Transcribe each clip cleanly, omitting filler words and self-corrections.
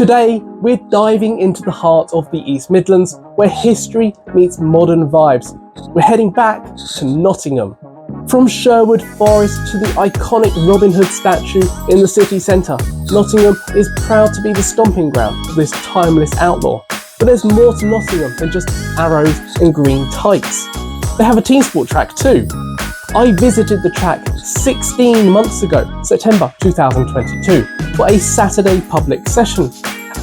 Today, we're diving into the heart of the East Midlands, where history meets modern vibes. We're heading back to Nottingham. From Sherwood Forest to the iconic Robin Hood statue in the city centre, Nottingham is proud to be the stomping ground of this timeless outlaw. But there's more to Nottingham than just arrows and green tights. They have a TeamSport track too. I visited the track 16 months ago, September 2022, for a Saturday public session.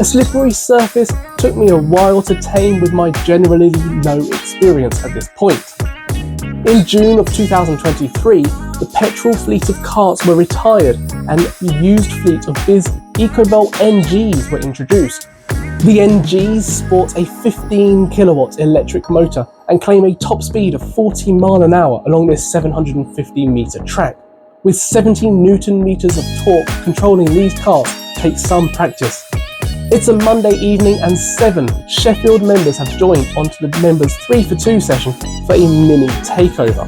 A slippery surface took me a while to tame with my generally low experience at this point. In June of 2023, the Petrol fleet of karts were retired and the used fleet of Biz EcoVolt NGs were introduced. The NGs sport a 15 kilowatt electric motor and claim a top speed of 40 miles an hour along this 750 metre track. With 17 Newton meters of torque controlling these cars takes some practice. It's a Monday evening and 7 Sheffield members have joined onto the members 3 for 2 session for a mini takeover.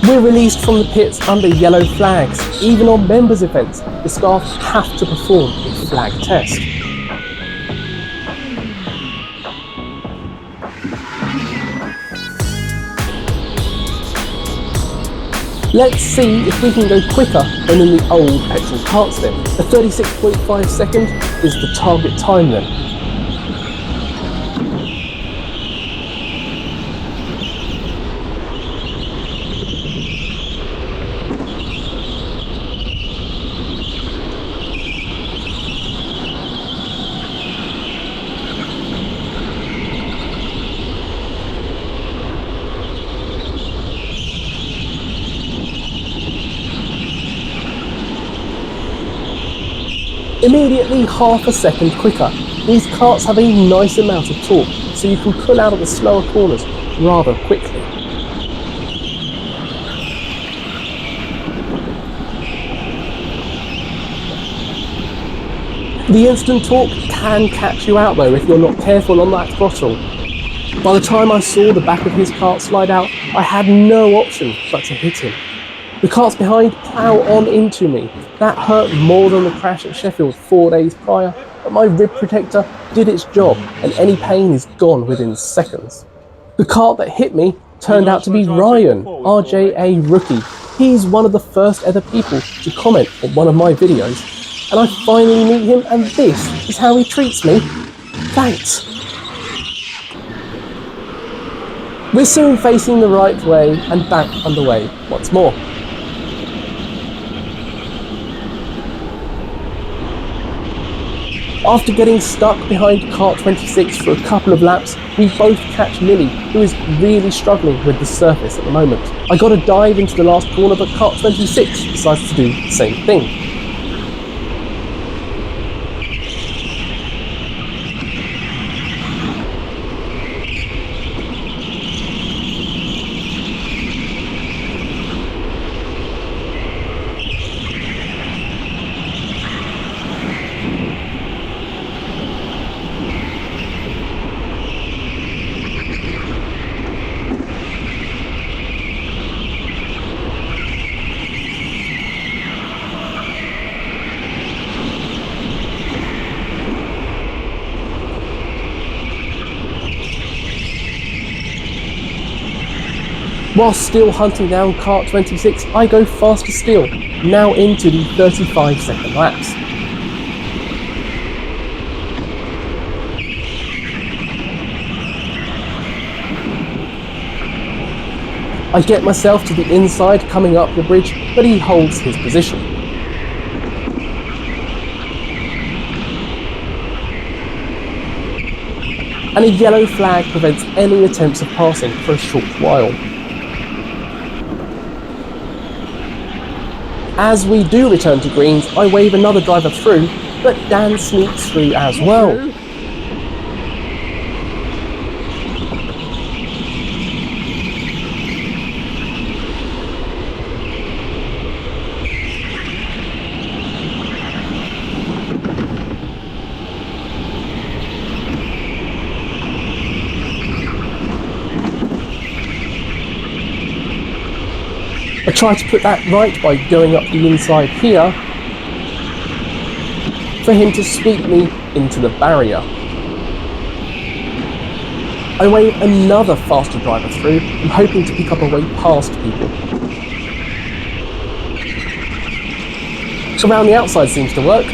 We're released from the pits under yellow flags. Even on members events, the staff have to perform a flag test. Let's see if we can go quicker than in the old Petrol karts then. The 36.5 seconds is the target time then. Immediately half a second quicker. These karts have a nice amount of torque, so you can pull out of the slower corners rather quickly. The instant torque can catch you out though if you're not careful on that throttle. By the time I saw the back of his kart slide out, I had no option but to hit him. The karts behind plough on into me. That hurt more than the crash at Sheffield 4 days prior, but my rib protector did its job and any pain is gone within seconds. The kart that hit me turned out to be Ryan, RJA rookie. He's one of the first ever people to comment on one of my videos, and I finally meet him and this is how he treats me. Thanks. We're soon facing the right way and back underway once more. After getting stuck behind kart 26 for a couple of laps, we both catch Lily, who is really struggling with the surface at the moment. I got a dive into the last corner, but kart 26 decides to do the same thing. Whilst still hunting down kart 26, I go faster still, now into the 35-second laps. I get myself to the inside coming up the bridge, but he holds his position. And a yellow flag prevents any attempts of passing for a short while. As we do return to greens, I wave another driver through, but Dan sneaks through as well. I try to put that right by going up the inside here for him to sweep me into the barrier. I wave another faster driver through, I'm hoping to pick up a way past people. Around the outside seems to work.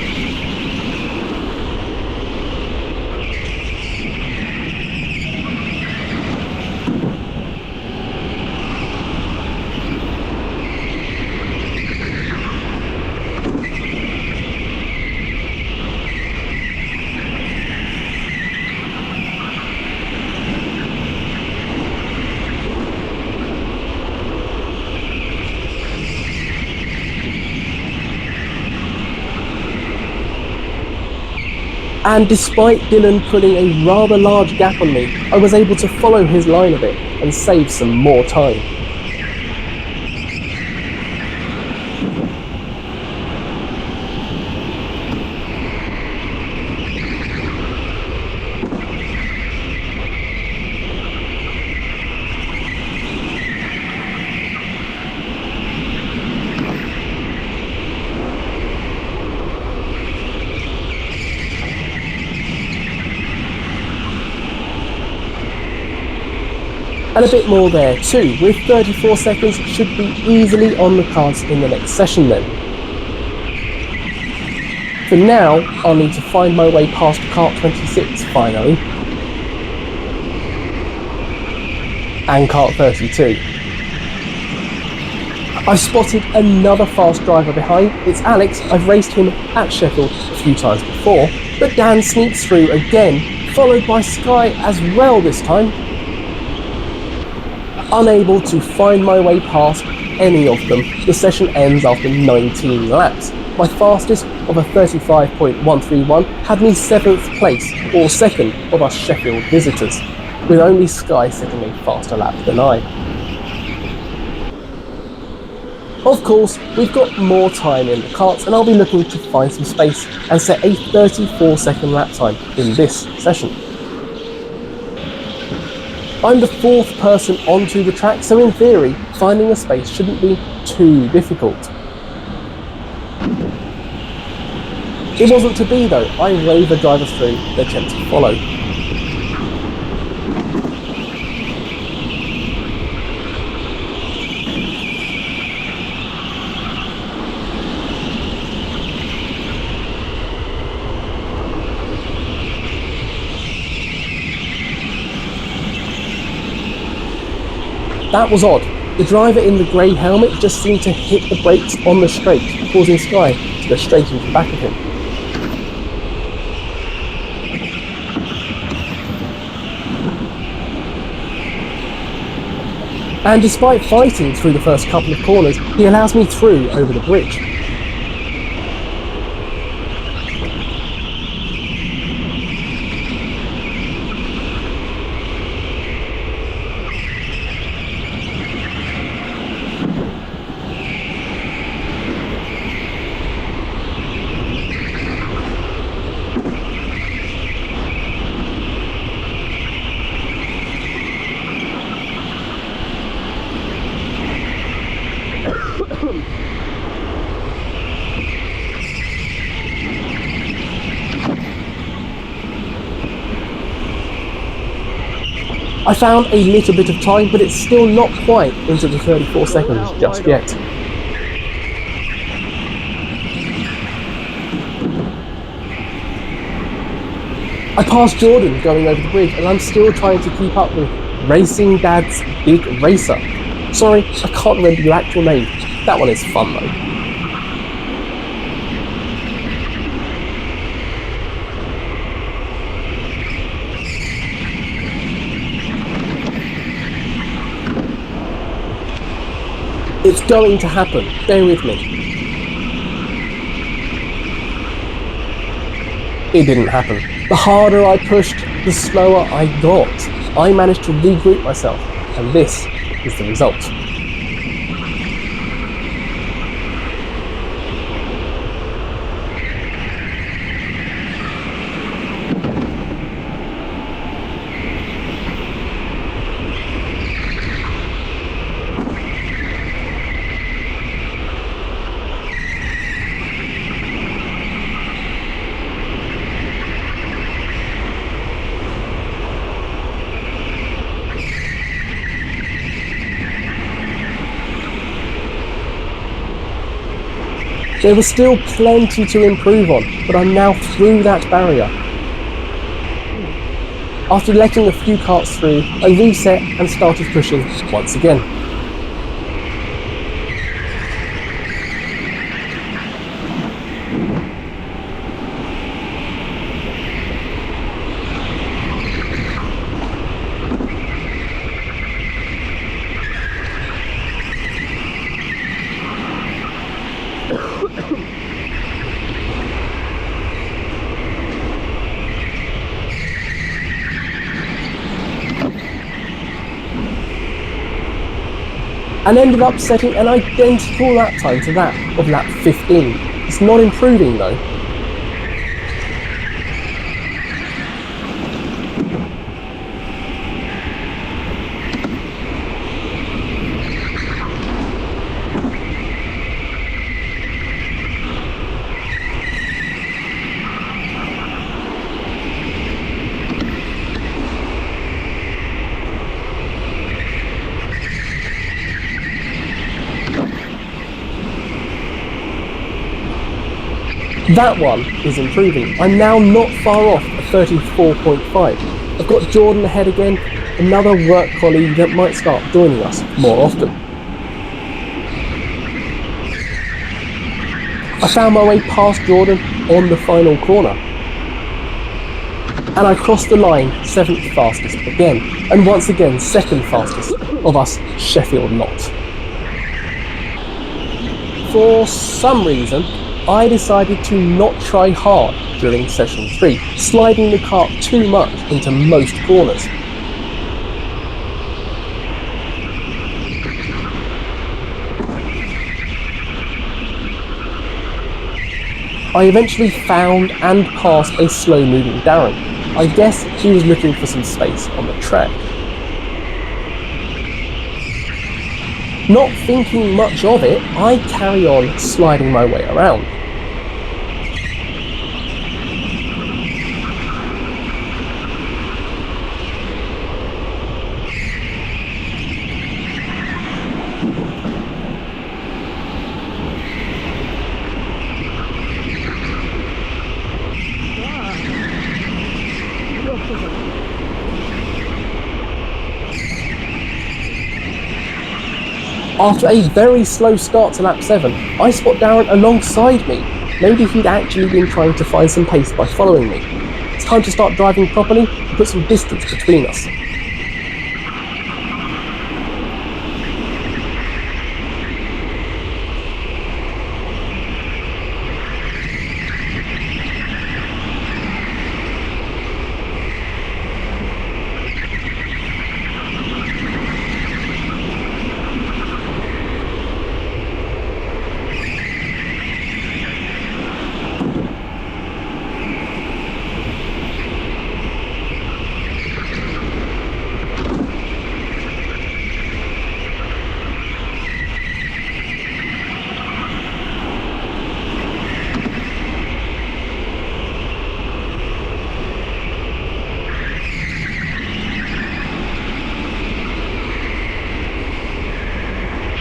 And despite Dylan putting a rather large gap on me, I was able to follow his line a bit and save some more time. And a bit more there too, with 34 seconds should be easily on the cards in the next session then. For now, I'll need to find my way past kart 26 finally, and kart 32. I've spotted another fast driver behind, it's Alex. I've raced him at Sheffield a few times before, but Dan sneaks through again, followed by Sky as well this time. Unable to find my way past any of them, the session ends after 19 laps. My fastest of a 35.131 had me 7th place, or 2nd of us Sheffield visitors, with only Sky setting a faster lap than I. Of course, we've got more time in the karts and I'll be looking to find some space and set a 34-second lap time in this session. I'm the 4th person onto the track, so in theory, finding a space shouldn't be too difficult. It wasn't to be though. I wave the driver through, they attempt to follow. That was odd. The driver in the grey helmet just seemed to hit the brakes on the straight, causing Sky to go straight into the back of him. And despite fighting through the first couple of corners, he allows me through over the bridge. I found a little bit of time, but it's still not quite into the 34 seconds just yet. I passed Jordan going over the bridge and I'm still trying to keep up with Racing Dad's Big Racer. Sorry, I can't remember your actual name. That one is fun though. It's going to happen, bear with me. It didn't happen. The harder I pushed, the slower I got. I managed to regroup myself, and this is the result. There was still plenty to improve on, but I'm now through that barrier. After letting a few karts through, I reset and started pushing once again. And ended up setting an identical lap time to that of lap 15. It's not improving though. That one is improving. I'm now not far off at 34.5. I've got Jordan ahead again, another work colleague that might start joining us more often. I found my way past Jordan on the final corner. And I crossed the line 7th fastest again, and once again 2nd fastest of us Sheffield lot. For some reason, I decided to not try hard during session 3, sliding the kart too much into most corners. I eventually found and passed a slow-moving Darren. I guess he was looking for some space on the track. Not thinking much of it, I carry on sliding my way around. After a very slow start to lap 7, I spot Darren alongside me. Maybe he'd actually been trying to find some pace by following me. It's time to start driving properly and put some distance between us.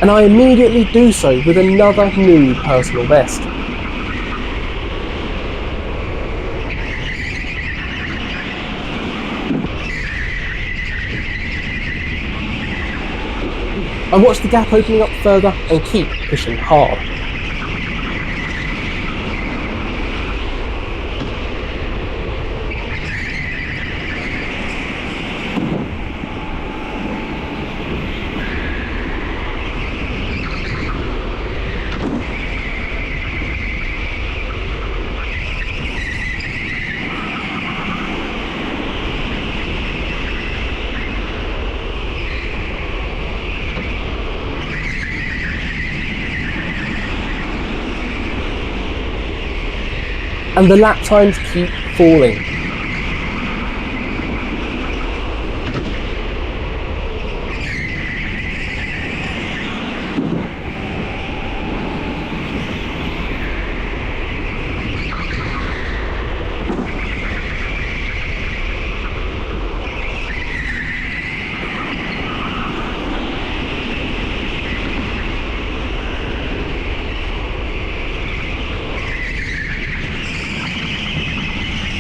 And I immediately do so with another new personal best. I watch the gap opening up further and keep pushing hard. And the lap times keep falling.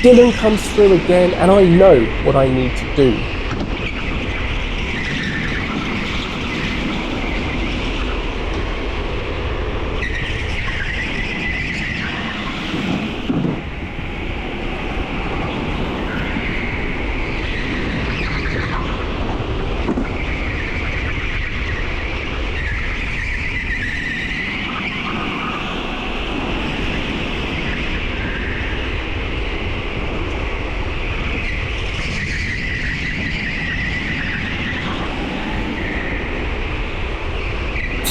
Dylan comes through again and I know what I need to do.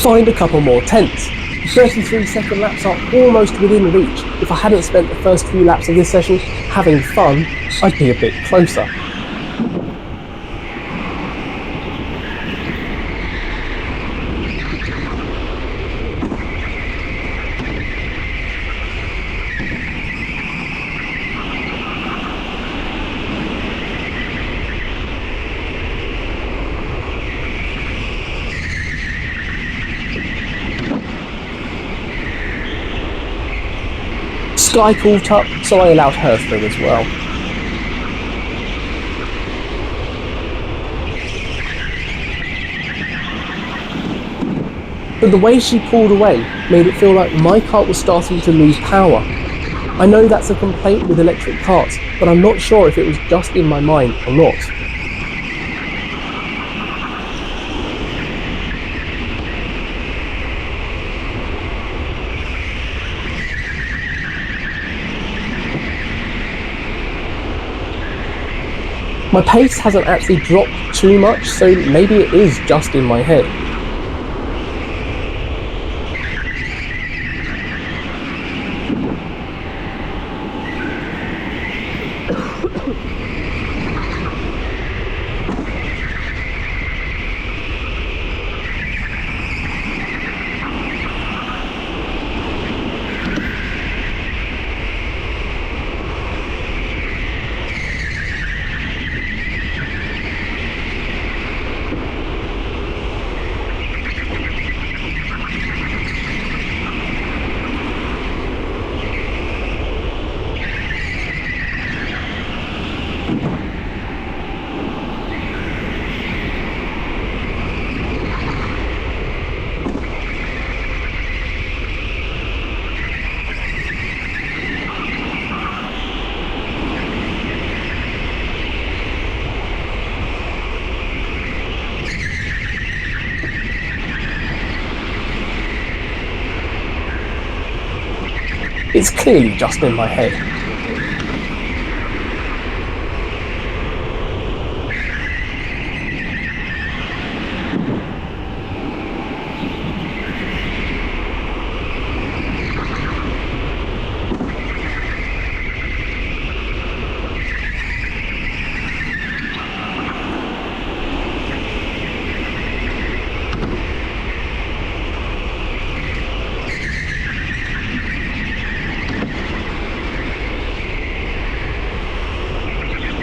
Find a couple more tenths. 33-second laps are almost within reach. If I hadn't spent the first few laps of this session having fun, I'd be a bit closer. Sky caught up, so I allowed her through as well. But the way she pulled away made it feel like my kart was starting to lose power. I know that's a complaint with electric karts, but I'm not sure if it was just in my mind or not. My pace hasn't actually dropped too much, so maybe it is just in my head. It's clearly just in my head.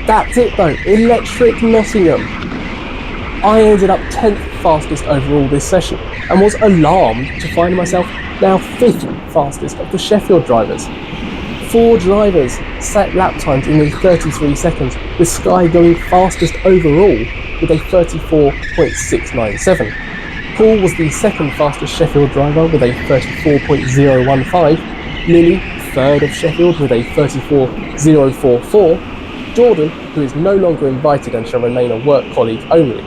That's it though, Electric Nottingham. I ended up 10th fastest overall this session and was alarmed to find myself now 5th fastest of the Sheffield drivers. 4 drivers set lap times in the 33 seconds, with Sky going fastest overall with a 34.697. Paul was the 2nd fastest Sheffield driver with a 34.015, Lily 3rd of Sheffield with a 34.044, Jordan, who is no longer invited and shall remain a work colleague only,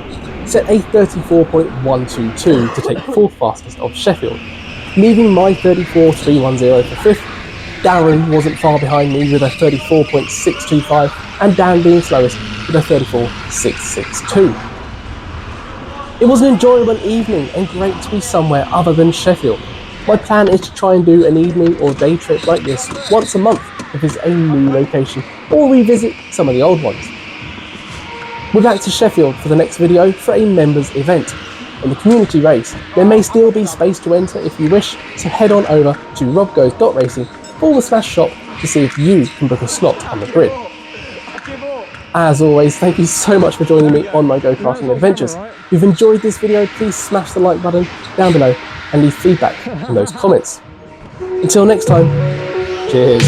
set a 34.122 to take 4th fastest of Sheffield, leaving my 34.310 for 5th. Darren wasn't far behind me with a 34.625 and Dan being slowest with a 34.662. It was an enjoyable evening and great to be somewhere other than Sheffield. My plan is to try and do an evening or day trip like this once a month to visit a new location or revisit some of the old ones. We're back to Sheffield for the next video for a members event. In the community race, there may still be space to enter if you wish, so head on over to robgoes.racing/shop to see if you can book a slot on the grid. As always, thank you so much for joining me on my go-karting adventures. If you've enjoyed this video, please smash the like button down below and leave feedback in those comments. Until next time, cheers.